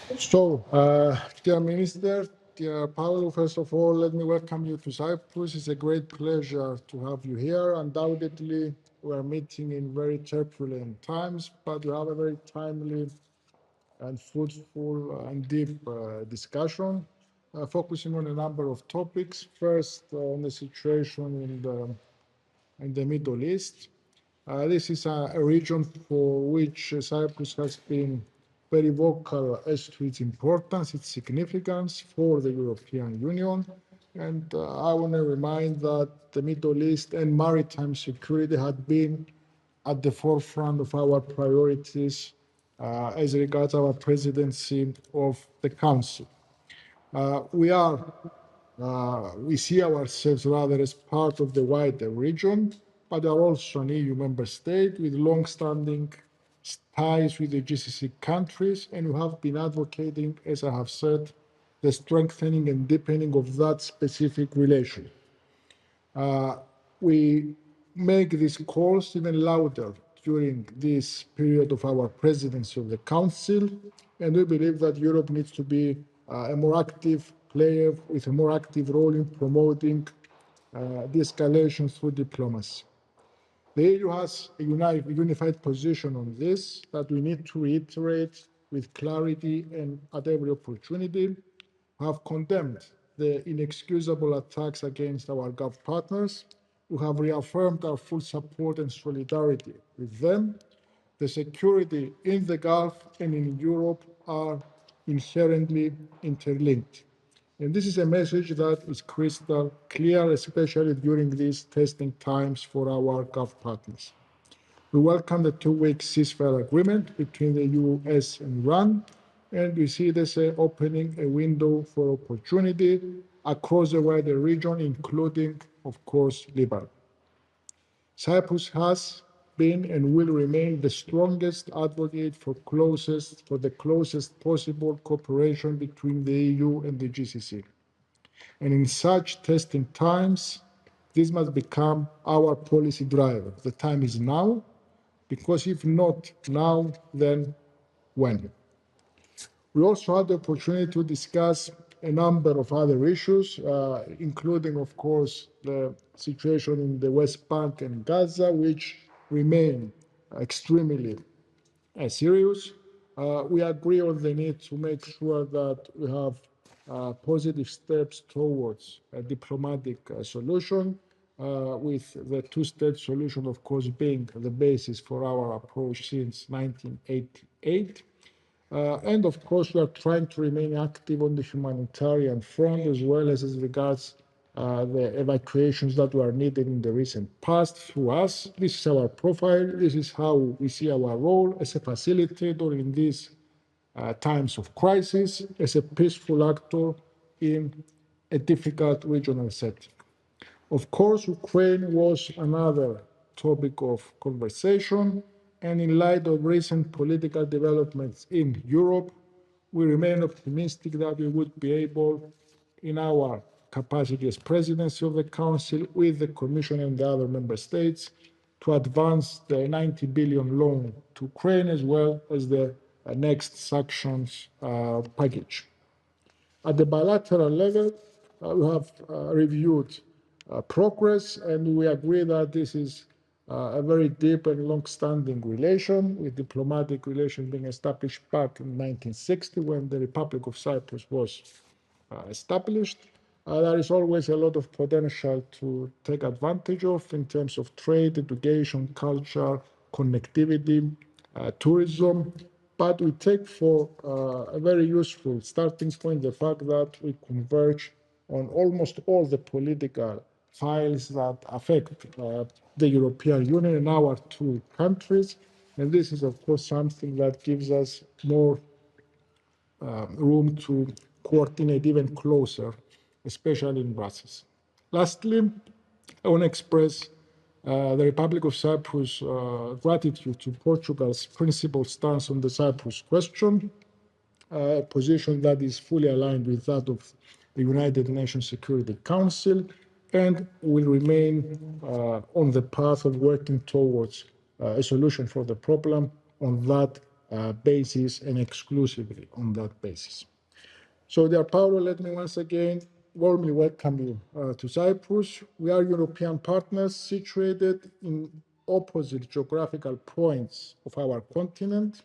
Dear Minister, dear Paolo, first of all, let me welcome you to Cyprus. It's a great pleasure to have you here. Undoubtedly, we are meeting in very turbulent times, but we have a very timely and fruitful and deep discussion, focusing on a number of topics. First, on the situation in the Middle East. This is a region for which Cyprus has been very vocal as to its importance, its significance for the European Union. And I want to remind that the Middle East and maritime security had been at the forefront of our priorities as regards our presidency of the Council. We see ourselves rather as part of the wider region, but are also an EU member state with long-standing ties with the GCC countries, and we have been advocating, as I have said, the strengthening and deepening of that specific relation. We make these calls even louder during this period of our presidency of the Council, and we believe that Europe needs to be a more active player with a more active role in promoting de-escalation through diplomacy. The EU has a unified position on this that we need to reiterate with clarity and at every opportunity. We have condemned the inexcusable attacks against our Gulf partners. We have reaffirmed our full support and solidarity with them. The security in the Gulf and in Europe are inherently interlinked. And this is a message that is crystal clear, especially during these testing times for our Gulf partners. We welcome the two-week ceasefire agreement between the US and Iran, and we see this opening a window for opportunity across the wider region, including, of course, Lebanon. Cyprus has been and will remain the strongest advocate for the closest possible cooperation between the EU and the GCC. And in such testing times, this must become our policy driver. The time is now, because if not now, then when? We also had the opportunity to discuss a number of other issues, including, of course, the situation in the West Bank and Gaza, which remain extremely serious. We agree on the need to make sure that we have positive steps towards a diplomatic solution, with the two-state solution, of course, being the basis for our approach since 1988. And of course, we are trying to remain active on the humanitarian front as well as regards the evacuations that were needed in the recent past through us. This is our profile. This is how we see our role as a facilitator in these times of crisis, as a peaceful actor in a difficult regional setting. Of course, Ukraine was another topic of conversation, and in light of recent political developments in Europe, we remain optimistic that we would be able, in our capacity as presidency of the Council, with the Commission and the other member states, to advance the 90 billion loan to Ukraine as well as the next sanctions package. At the bilateral level, we have reviewed progress, and we agree that this is a very deep and long-standing relation, with diplomatic relations being established back in 1960 when the Republic of Cyprus was established. There is always a lot of potential to take advantage of in terms of trade, education, culture, connectivity, tourism. But we take for a very useful starting point the fact that we converge on almost all the political files that affect the European Union and our two countries. And this is, of course, something that gives us more room to coordinate even closer, especially in Brussels. Lastly, I want to express the Republic of Cyprus' gratitude to Portugal's principled stance on the Cyprus question, a position that is fully aligned with that of the United Nations Security Council, and will remain on the path of working towards a solution for the problem on that basis and exclusively on that basis. So, dear Paolo, let me once again warmly welcome you to Cyprus. We are European partners situated in opposite geographical points of our continent,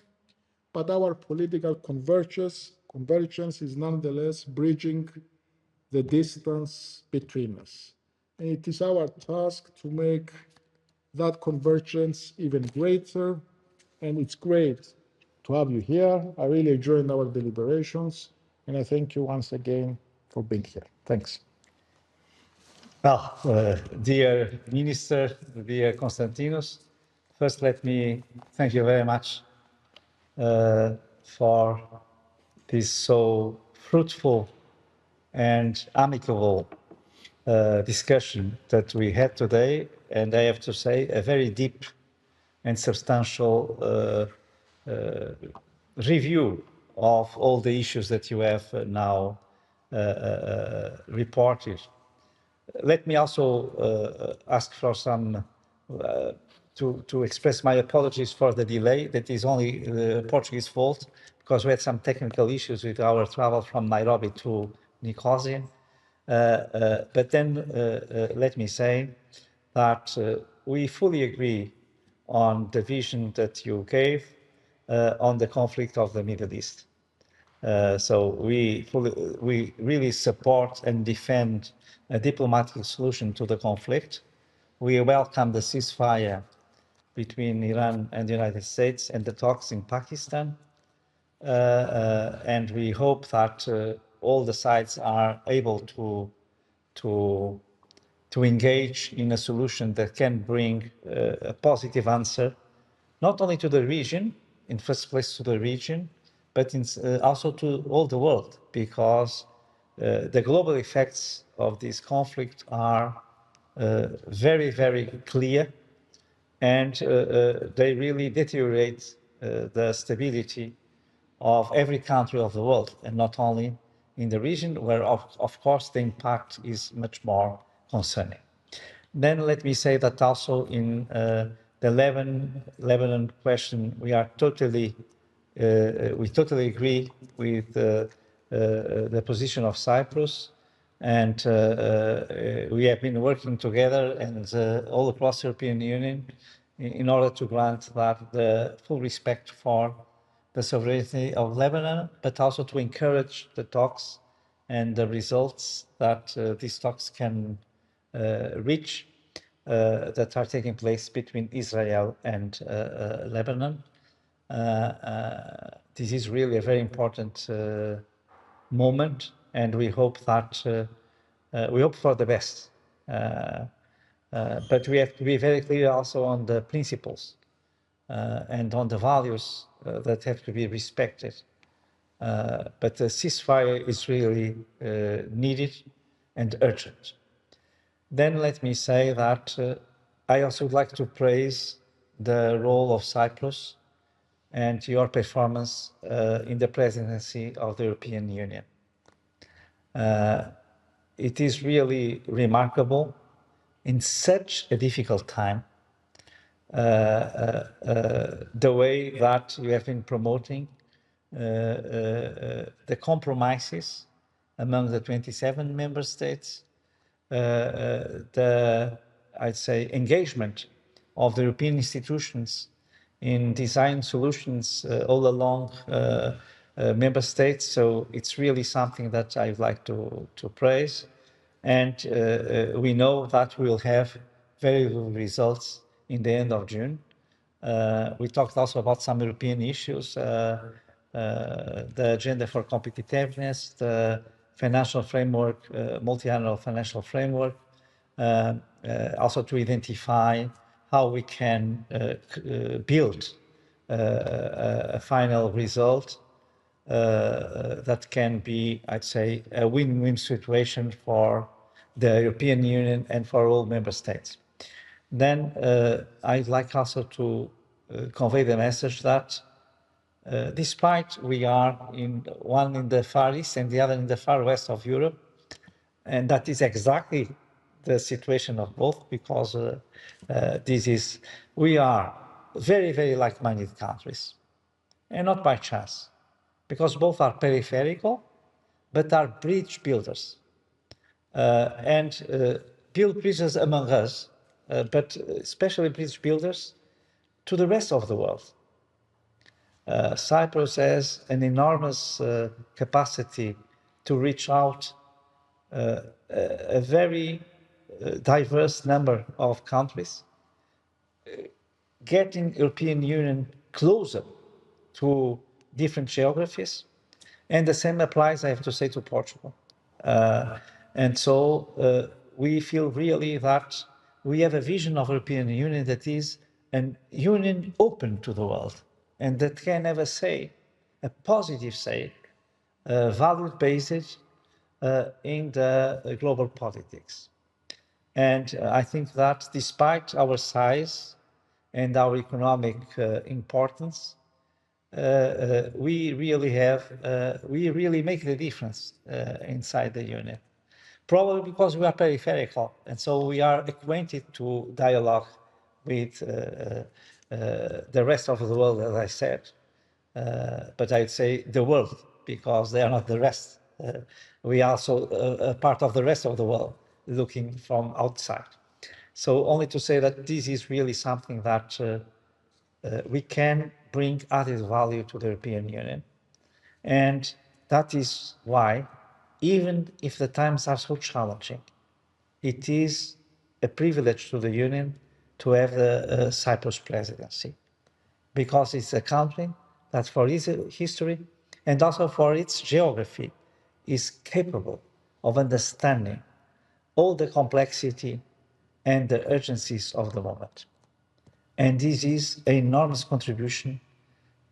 but our political convergence is nonetheless bridging the distance between us. And it is our task to make that convergence even greater, and it's great to have you here. I really enjoyed our deliberations, and I thank you once again for being here. Thanks. Well, dear Minister, dear Konstantinos, first let me thank you very much for this so fruitful and amicable discussion that we had today, and I have to say a very deep and substantial review of all the issues that you have now reported. Let me also ask for some, to express my apologies for the delay. That is only the Portuguese fault, because we had some technical issues with our travel from Nairobi to Nicosia. But then let me say that we fully agree on the vision that you gave on the conflict of the Middle East. So we really support and defend a diplomatic solution to the conflict. We welcome the ceasefire between Iran and the United States and the talks in Pakistan. And we hope that all the sides are able to engage in a solution that can bring a positive answer, not only to the region, in first place to the region, but also to all the world, because the global effects of this conflict are very, very clear, and they really deteriorate the stability of every country of the world, and not only in the region, where of course the impact is much more concerning. Then let me say that also in the Lebanon question, we totally agree with the position of Cyprus, and we have been working together and all across the European Union in order to grant that the full respect for the sovereignty of Lebanon, but also to encourage the talks and the results that these talks can reach that are taking place between Israel and Lebanon. This is really a very important moment, and we hope that we hope for the best. But we have to be very clear also on the principles and on the values that have to be respected. But the ceasefire is really needed and urgent. Then let me say that I also would like to praise the role of Cyprus and your performance in the presidency of the European Union. It is really remarkable in such a difficult time the way that you have been promoting the compromises among the 27 member states, I'd say, engagement of the European institutions in design solutions all along member states. So it's really something that I'd like to praise. And we know that we'll have very good results in the end of June. We talked also about some European issues, the agenda for competitiveness, the financial framework, multi-annual financial framework, also to identify how we can build a final result that can be, I'd say, a win-win situation for the European Union and for all member states. Then I'd like also to convey the message that despite we are one in the Far East and the other in the Far West of Europe, and that is exactly the situation of both, because we are very, very like-minded countries. and not by chance, because both are peripheral, but are bridge builders. Build bridges among us, but especially bridge builders to the rest of the world. Cyprus has an enormous capacity to reach out a very diverse number of countries, getting European Union closer to different geographies, and the same applies, I have to say, to Portugal. We feel really that we have a vision of European Union that is a union open to the world, and that can have a say, a positive say, value-based in the global politics. And I think that despite our size and our economic importance, we really make the difference inside the Union. Probably because we are peripheral, and so we are acquainted to dialogue with the rest of the world, as I said. But I'd say the world, because they are not the rest. We are also a part of the rest of the world, looking from outside. So only to say that this is really something that we can bring added value to the European Union. And that is why, even if the times are so challenging, it is a privilege to the Union to have the Cyprus presidency, because it's a country that for its history and also for its geography is capable of understanding all the complexity and the urgencies of the moment. And this is an enormous contribution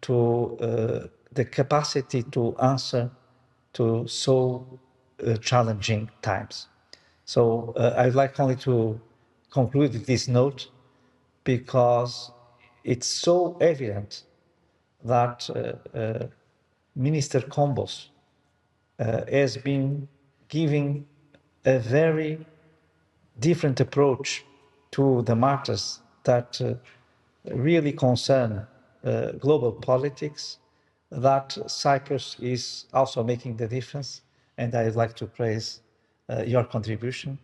to the capacity to answer to so challenging times. So I'd like only to conclude with this note, because it's so evident that Minister Combos has been giving a very different approach to the matters that really concern global politics, that Cyprus is also making the difference. And I'd like to praise your contribution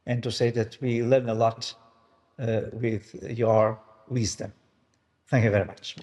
and to say that we learn a lot with your wisdom. Thank you very much.